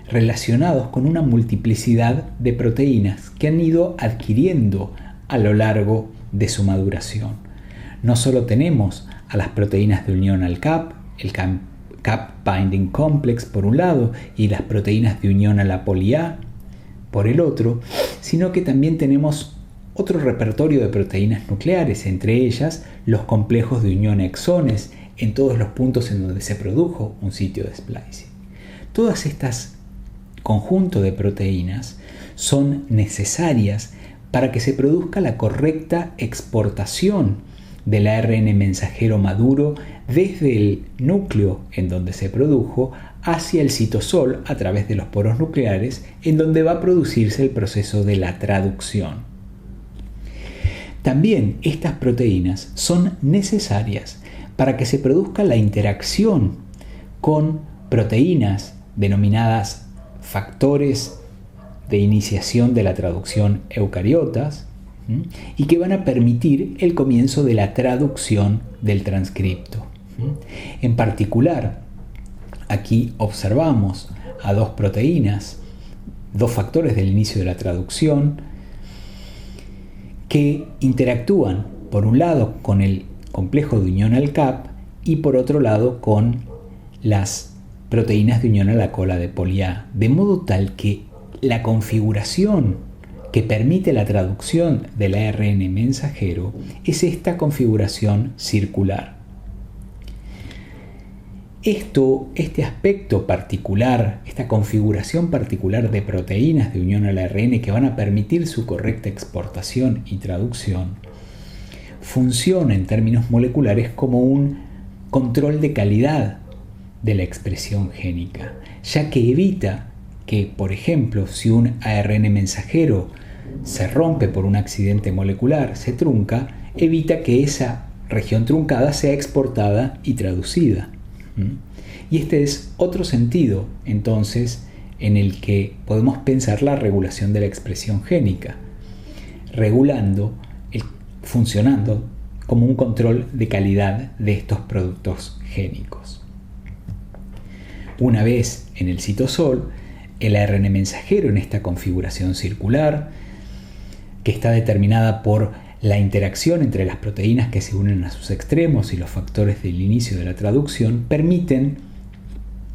relacionados con una multiplicidad de proteínas que han ido adquiriendo a lo largo de su maduración. No solo tenemos a las proteínas de unión al CAP, el CAP Binding Complex por un lado y las proteínas de unión a la poli-A por el otro, sino que también tenemos otro repertorio de proteínas nucleares, entre ellas los complejos de unión a exones en todos los puntos en donde se produjo un sitio de splicing. Todas estas conjuntos de proteínas son necesarias para que se produzca la correcta exportación del ARN mensajero maduro desde el núcleo en donde se produjo hacia el citosol a través de los poros nucleares en donde va a producirse el proceso de la traducción. También estas proteínas son necesarias para que se produzca la interacción con proteínas denominadas factores de iniciación de la traducción eucariotas y que van a permitir el comienzo de la traducción del transcripto. En particular, aquí observamos a dos proteínas, dos factores del inicio de la traducción, que interactúan por un lado con el complejo de unión al CAP y por otro lado con las proteínas de unión a la cola de poli-A, de modo tal que la configuración que permite la traducción del ARN mensajero es esta configuración circular. Este aspecto particular, esta configuración particular de proteínas de unión al ARN que van a permitir su correcta exportación y traducción, funciona en términos moleculares como un control de calidad de la expresión génica, ya que evita que, por ejemplo, si un ARN mensajero se rompe por un accidente molecular, se trunca, evita que esa región truncada sea exportada y traducida. Y este es otro sentido, entonces, en el que podemos pensar la regulación de la expresión génica, funcionando como un control de calidad de estos productos génicos. Una vez en el citosol, el ARN mensajero en esta configuración circular, que está determinada por la interacción entre las proteínas que se unen a sus extremos y los factores del inicio de la traducción, permiten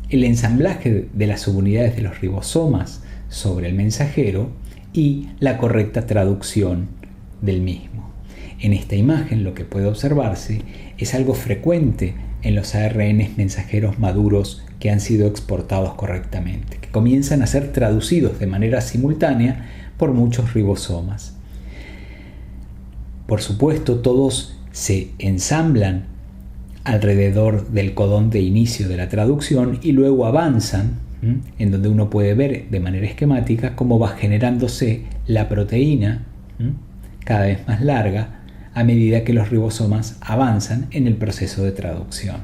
el ensamblaje de las subunidades de los ribosomas sobre el mensajero y la correcta traducción del mismo. En esta imagen lo que puede observarse es algo frecuente en los ARN mensajeros maduros que han sido exportados correctamente, que comienzan a ser traducidos de manera simultánea por muchos ribosomas. Por supuesto, todos se ensamblan alrededor del codón de inicio de la traducción y luego avanzan, en donde uno puede ver de manera esquemática cómo va generándose la proteína cada vez más larga a medida que los ribosomas avanzan en el proceso de traducción.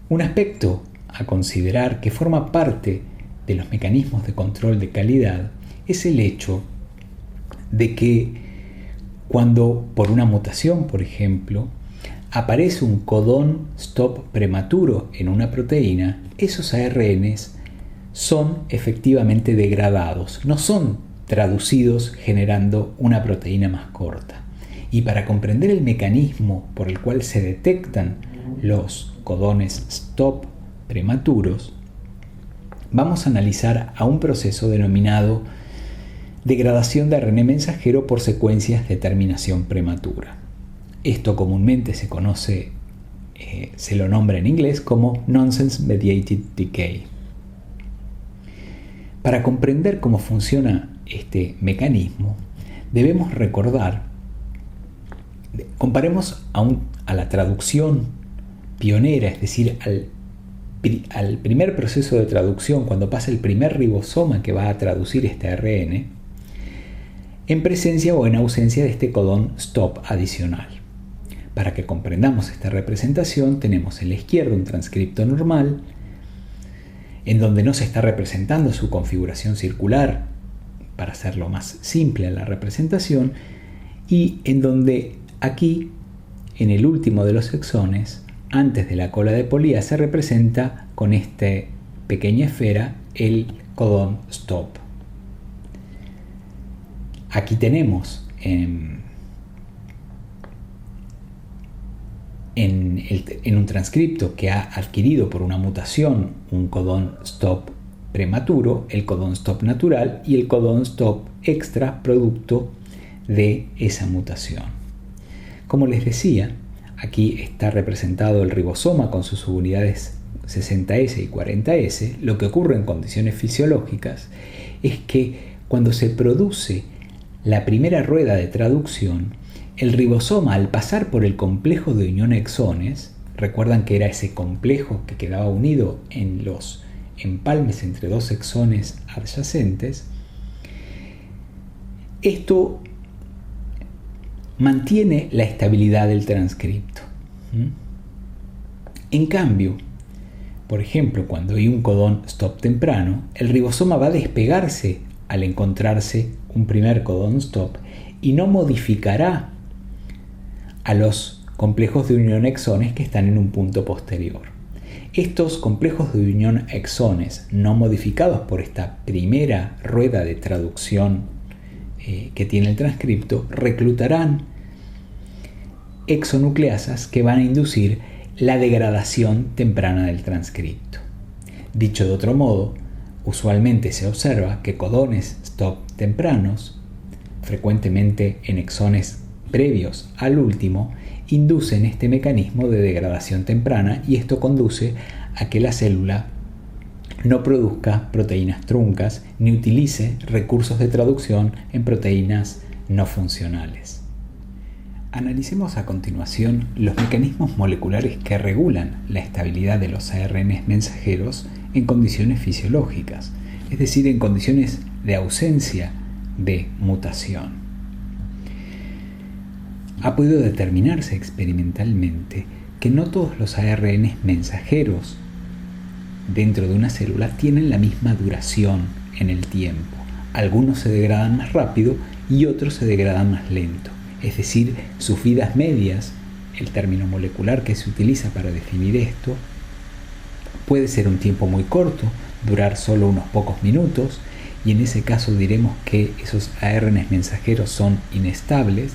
Un aspecto a considerar que forma parte de los mecanismos de control de calidad es el hecho de que cuando por una mutación, por ejemplo, aparece un codón stop prematuro en una proteína, esos ARNs son efectivamente degradados, no son traducidos generando una proteína más corta. Y para comprender el mecanismo por el cual se detectan los codones stop prematuros, vamos a analizar a un proceso denominado degradación de ARN mensajero por secuencias de terminación prematura. Esto comúnmente se conoce, se lo nombra en inglés como Nonsense Mediated Decay. Para comprender cómo funciona este mecanismo, debemos recordar, comparemos a la traducción pionera, es decir, al primer proceso de traducción, cuando pasa el primer ribosoma que va a traducir este ARN, en presencia o en ausencia de este codón stop adicional. Para que comprendamos esta representación, tenemos en la izquierda un transcripto normal, en donde no se está representando su configuración circular, para hacerlo más simple a la representación, y en donde aquí, en el último de los exones, antes de la cola de polía, se representa con esta pequeña esfera el codón stop. Aquí tenemos en un transcripto que ha adquirido por una mutación un codón stop prematuro, el codón stop natural y el codón stop extra producto de esa mutación. Como les decía, aquí está representado el ribosoma con sus subunidades 60S y 40S. Lo que ocurre en condiciones fisiológicas es que cuando se produce la primera rueda de traducción, el ribosoma, al pasar por el complejo de unión exones, recuerdan que era ese complejo que quedaba unido en los empalmes entre dos exones adyacentes, esto mantiene la estabilidad del transcripto. En cambio, por ejemplo, cuando hay un codón stop temprano, el ribosoma va a despegarse al encontrarse un primer codón stop y no modificará a los complejos de unión exones que están en un punto posterior. Estos complejos de unión exones no modificados por esta primera rueda de traducción que tiene el transcripto reclutarán exonucleasas que van a inducir la degradación temprana del transcripto. Dicho de otro modo, usualmente se observa que codones stop tempranos, frecuentemente en exones previos al último, inducen este mecanismo de degradación temprana y esto conduce a que la célula no produzca proteínas truncas ni utilice recursos de traducción en proteínas no funcionales. Analicemos a continuación los mecanismos moleculares que regulan la estabilidad de los ARN mensajeros en condiciones fisiológicas, es decir, en condiciones de ausencia de mutación. Ha podido determinarse experimentalmente que no todos los ARN mensajeros dentro de una célula tienen la misma duración en el tiempo. Algunos se degradan más rápido y otros se degradan más lento. Es decir, sus vidas medias, el término molecular que se utiliza para definir esto, puede ser un tiempo muy corto, durar solo unos pocos minutos, y en ese caso diremos que esos ARN mensajeros son inestables,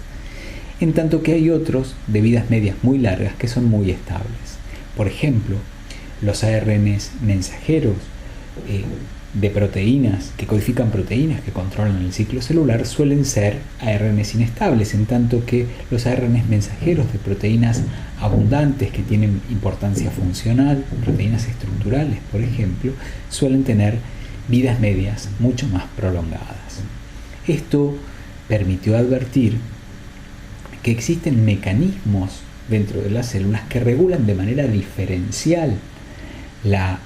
en tanto que hay otros de vidas medias muy largas que son muy estables. Por ejemplo, los ARN mensajeros de proteínas, que codifican proteínas que controlan el ciclo celular, suelen ser ARNs inestables, en tanto que los ARNs mensajeros de proteínas abundantes que tienen importancia funcional, proteínas estructurales, por ejemplo, suelen tener vidas medias mucho más prolongadas. Esto permitió advertir que existen mecanismos dentro de las células que regulan de manera diferencial la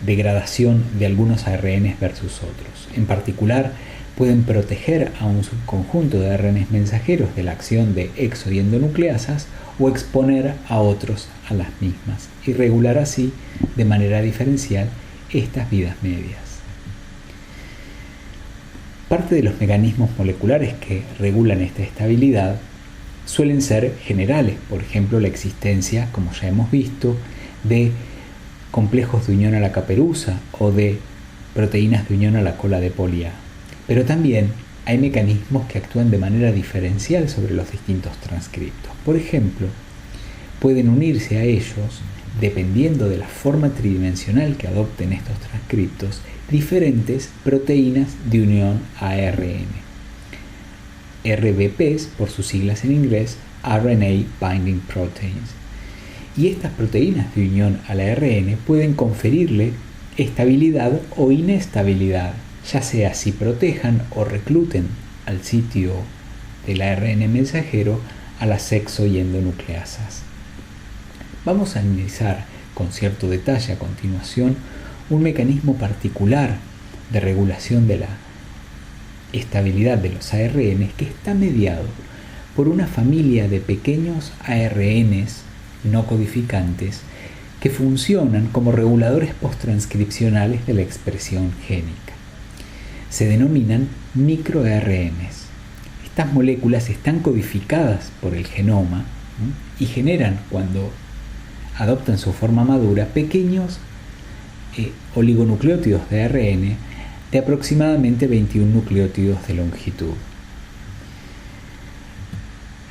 degradación de algunos ARNs versus otros. En particular, pueden proteger a un subconjunto de ARNs mensajeros de la acción de exo y endonucleasas o exponer a otros a las mismas y regular así de manera diferencial estas vidas medias. Parte de los mecanismos moleculares que regulan esta estabilidad suelen ser generales, por ejemplo la existencia, como ya hemos visto, de complejos de unión a la caperuza o de proteínas de unión a la cola de poli A. Pero también hay mecanismos que actúan de manera diferencial sobre los distintos transcriptos. Por ejemplo, pueden unirse a ellos, dependiendo de la forma tridimensional que adopten estos transcriptos, diferentes proteínas de unión a ARN. RBPs, por sus siglas en inglés, RNA Binding Proteins. Y estas proteínas de unión al ARN pueden conferirle estabilidad o inestabilidad, ya sea si protejan o recluten al sitio del ARN mensajero a las exo y endonucleasas. Vamos a analizar con cierto detalle a continuación un mecanismo particular de regulación de la estabilidad de los ARNs que está mediado por una familia de pequeños ARNs no codificantes que funcionan como reguladores posttranscripcionales de la expresión génica. Se denominan microARNs. Estas moléculas están codificadas por el genoma y generan, cuando adoptan su forma madura, pequeños oligonucleótidos de ARN de aproximadamente 21 nucleótidos de longitud.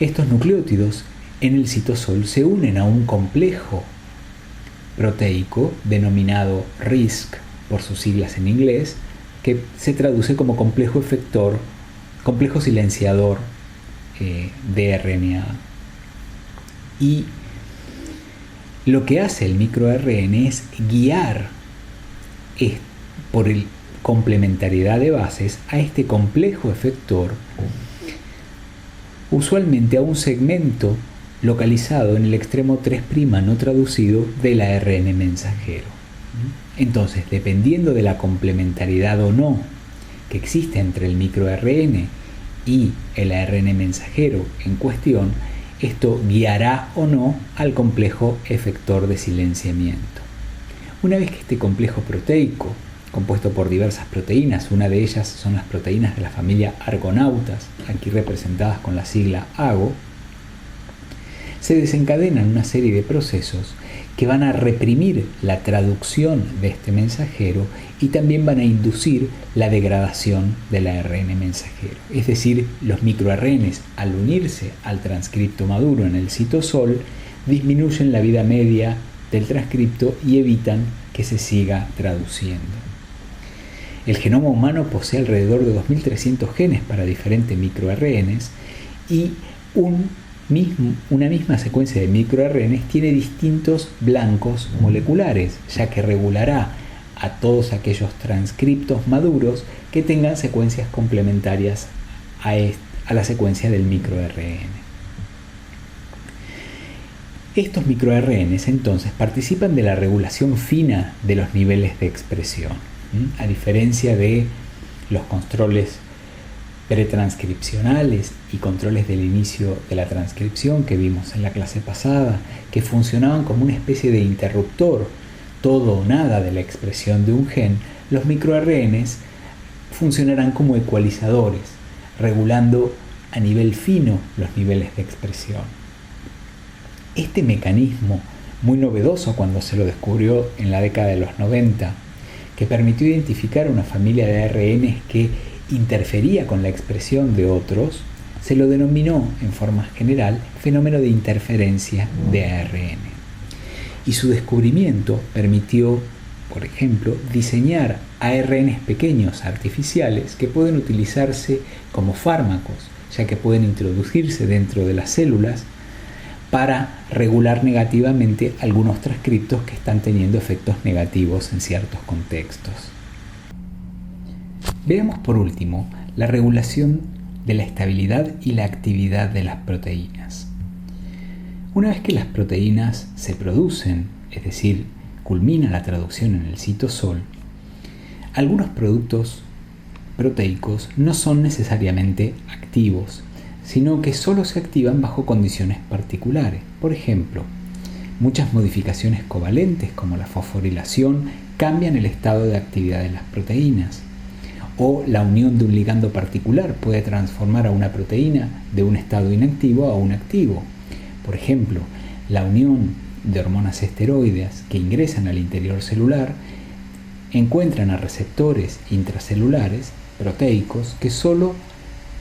Estos nucleótidos en el citosol se unen a un complejo proteico denominado RISC, por sus siglas en inglés, que se traduce como complejo efector, complejo silenciador de RNA. Y lo que hace el microARN es guiar por el complementariedad de bases a este complejo efector, usualmente a un segmento localizado en el extremo 3' no traducido del ARN mensajero. Entonces, dependiendo de la complementariedad o no que existe entre el microARN y el ARN mensajero en cuestión, esto guiará o no al complejo efector de silenciamiento. Una vez que este complejo proteico, compuesto por diversas proteínas, una de ellas son las proteínas de la familia argonautas, aquí representadas con la sigla AGO, se desencadenan una serie de procesos que van a reprimir la traducción de este mensajero y también van a inducir la degradación del ARN mensajero. Es decir, los microARNs, al unirse al transcripto maduro en el citosol, disminuyen la vida media del transcripto y evitan que se siga traduciendo. El genoma humano posee alrededor de 2.300 genes para diferentes microARNs y una misma secuencia de microARNs tiene distintos blancos moleculares, ya que regulará a todos aquellos transcriptos maduros que tengan secuencias complementarias a la secuencia del microARN. Estos microARNs entonces participan de la regulación fina de los niveles de expresión, a diferencia de los controles pretranscripcionales y controles del inicio de la transcripción que vimos en la clase pasada, que funcionaban como una especie de interruptor, todo o nada de la expresión de un gen. Los microARNs funcionarán como ecualizadores, regulando a nivel fino los niveles de expresión. Este mecanismo, muy novedoso cuando se lo descubrió en la década de los 90, que permitió identificar una familia de ARNs que interfería con la expresión de otros, se lo denominó en forma general fenómeno de interferencia de ARN. Y su descubrimiento permitió por ejemplo, diseñar ARNs pequeños artificiales que pueden utilizarse como fármacos, ya que pueden introducirse dentro de las células para regular negativamente algunos transcriptos que están teniendo efectos negativos en ciertos contextos. Veamos por último la regulación de la estabilidad y la actividad de las proteínas. Una vez que las proteínas se producen, es decir, culmina la traducción en el citosol, algunos productos proteicos no son necesariamente activos, sino que solo se activan bajo condiciones particulares. Por ejemplo, muchas modificaciones covalentes como la fosforilación cambian el estado de actividad de las proteínas, o la unión de un ligando particular puede transformar a una proteína de un estado inactivo a un activo. Por ejemplo, la unión de hormonas esteroides que ingresan al interior celular encuentran a receptores intracelulares proteicos que solo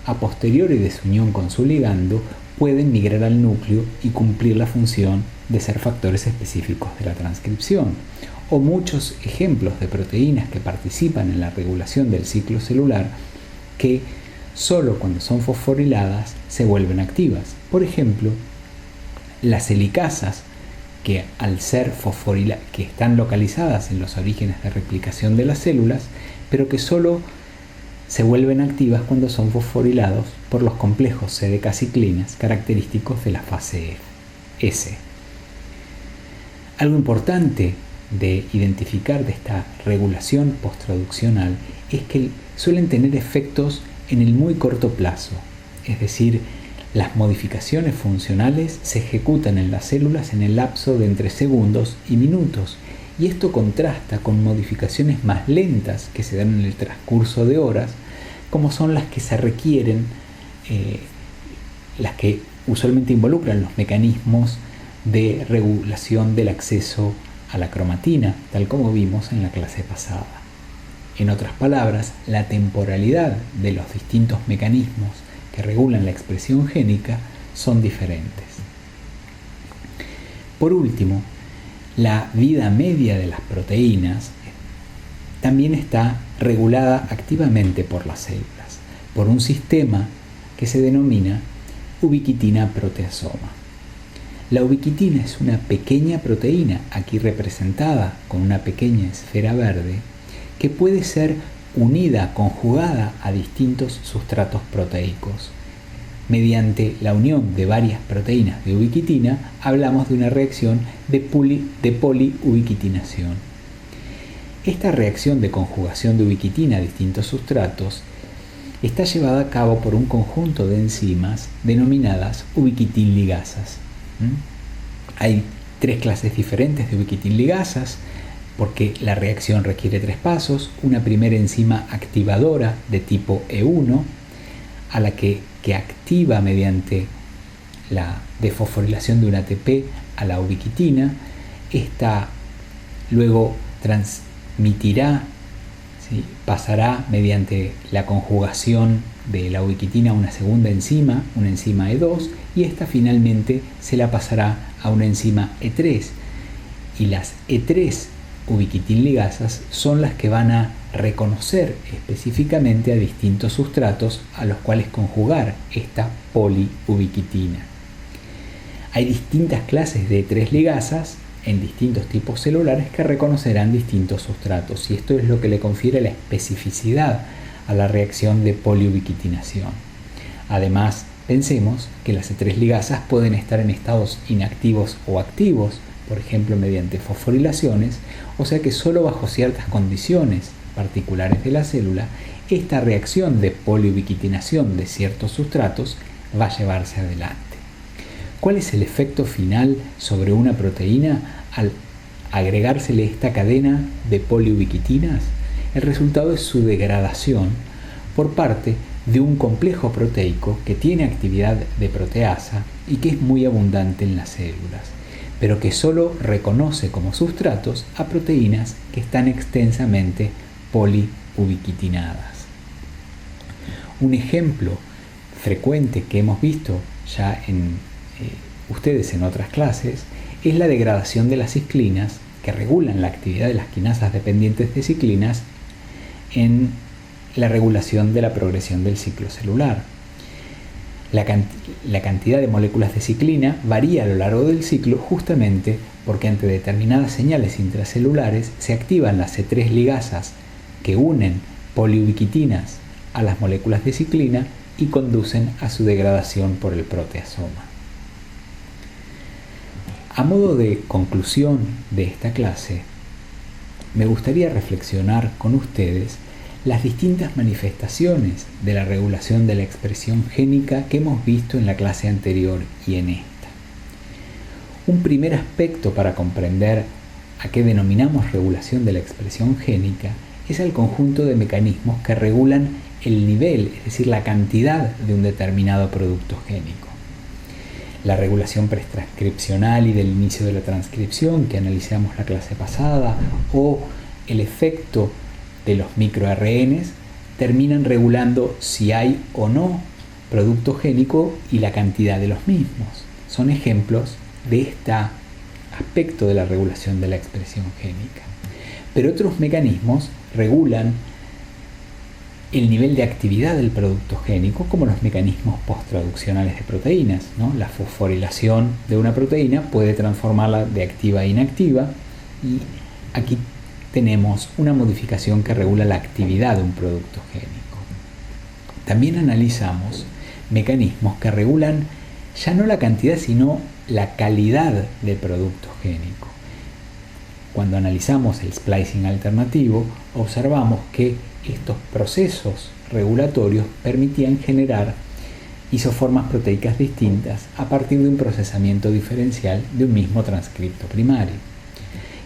a posteriori de su unión con su ligando pueden migrar al núcleo y cumplir la función de ser factores específicos de la transcripción. O muchos ejemplos de proteínas que participan en la regulación del ciclo celular que solo cuando son fosforiladas se vuelven activas. Por ejemplo, las helicasas que al ser que están localizadas en los orígenes de replicación de las células, pero que solo se vuelven activas cuando son fosforilados por los complejos CDK-ciclinas característicos de la fase S. Algo importante de identificar de esta regulación posttraduccional es que suelen tener efectos en el muy corto plazo, es decir, las modificaciones funcionales se ejecutan en las células en el lapso de entre segundos y minutos, y esto contrasta con modificaciones más lentas que se dan en el transcurso de horas, como son las que se requieren, las que usualmente involucran los mecanismos de regulación del acceso a la cromatina, tal como vimos en la clase pasada. En otras palabras, la temporalidad de los distintos mecanismos que regulan la expresión génica son diferentes. Por último, la vida media de las proteínas también está regulada activamente por las células, por un sistema que se denomina ubiquitina proteasoma. La ubiquitina es una pequeña proteína, aquí representada con una pequeña esfera verde, que puede ser unida, conjugada a distintos sustratos proteicos. Mediante la unión de varias proteínas de ubiquitina, hablamos de una reacción de poliubiquitinación. Esta reacción de conjugación de ubiquitina a distintos sustratos está llevada a cabo por un conjunto de enzimas denominadas ubiquitin-ligasas. Hay 3 clases diferentes de ubiquitin-ligasas porque la reacción requiere 3 pasos. Una primera enzima activadora de tipo E1, a la que activa mediante la desfosforilación de un ATP a la ubiquitina. Esta luego transmitirá, pasará mediante la conjugación de la ubiquitina a una segunda enzima, una enzima E2, y esta finalmente se la pasará a una enzima E3. Y las E3 ubiquitin ligasas son las que van a reconocer específicamente a distintos sustratos a los cuales conjugar esta poliubiquitina. Hay distintas clases de E3 ligasas en distintos tipos celulares que reconocerán distintos sustratos, y esto es lo que le confiere la especificidad a la reacción de poliubiquitinación. Además, pensemos que las E3 ligasas pueden estar en estados inactivos o activos, por ejemplo mediante fosforilaciones, o sea que solo bajo ciertas condiciones particulares de la célula, esta reacción de poliubiquitinación de ciertos sustratos va a llevarse adelante. ¿Cuál es el efecto final sobre una proteína al agregársele esta cadena de poliubiquitinas? El resultado es su degradación por parte de un complejo proteico que tiene actividad de proteasa y que es muy abundante en las células, pero que solo reconoce como sustratos a proteínas que están extensamente poliubiquitinadas. Un ejemplo frecuente que hemos visto ya en ustedes en otras clases es la degradación de las cisclinas que regulan la actividad de las quinasas dependientes de ciclinas en la regulación de la progresión del ciclo celular. La cantidad de moléculas de ciclina varía a lo largo del ciclo justamente porque ante determinadas señales intracelulares se activan las C3 ligasas que unen poliubiquitinas a las moléculas de ciclina y conducen a su degradación por el proteasoma. A modo de conclusión de esta clase, me gustaría reflexionar con ustedes las distintas manifestaciones de la regulación de la expresión génica que hemos visto en la clase anterior y en esta. Un primer aspecto para comprender a qué denominamos regulación de la expresión génica es el conjunto de mecanismos que regulan el nivel, es decir, la cantidad de un determinado producto génico. La regulación pretranscripcional y del inicio de la transcripción que analizamos la clase pasada, o el efecto de los microRNs, terminan regulando si hay o no producto génico y la cantidad de los mismos. Son ejemplos de este aspecto de la regulación de la expresión génica. Pero otros mecanismos regulan el nivel de actividad del producto génico, como los mecanismos posttraduccionales de proteínas, ¿no? La fosforilación de una proteína puede transformarla de activa a inactiva, y aquí tenemos una modificación que regula la actividad de un producto génico. También analizamos mecanismos que regulan ya no la cantidad, sino la calidad del producto génico. Cuando analizamos el splicing alternativo, observamos que estos procesos regulatorios permitían generar isoformas proteicas distintas a partir de un procesamiento diferencial de un mismo transcripto primario.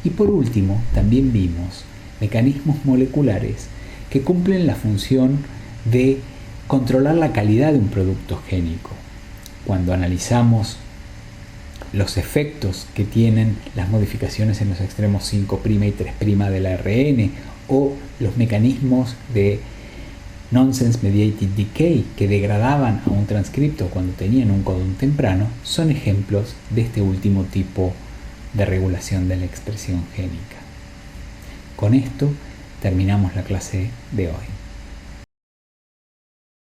Y por último, también vimos mecanismos moleculares que cumplen la función de controlar la calidad de un producto génico. Cuando analizamos los efectos que tienen las modificaciones en los extremos 5' y 3' del ARN, o los mecanismos de nonsense mediated decay que degradaban a un transcripto cuando tenían un codón temprano, son ejemplos de este último tipo de regulación de la expresión génica. Con esto terminamos la clase de hoy.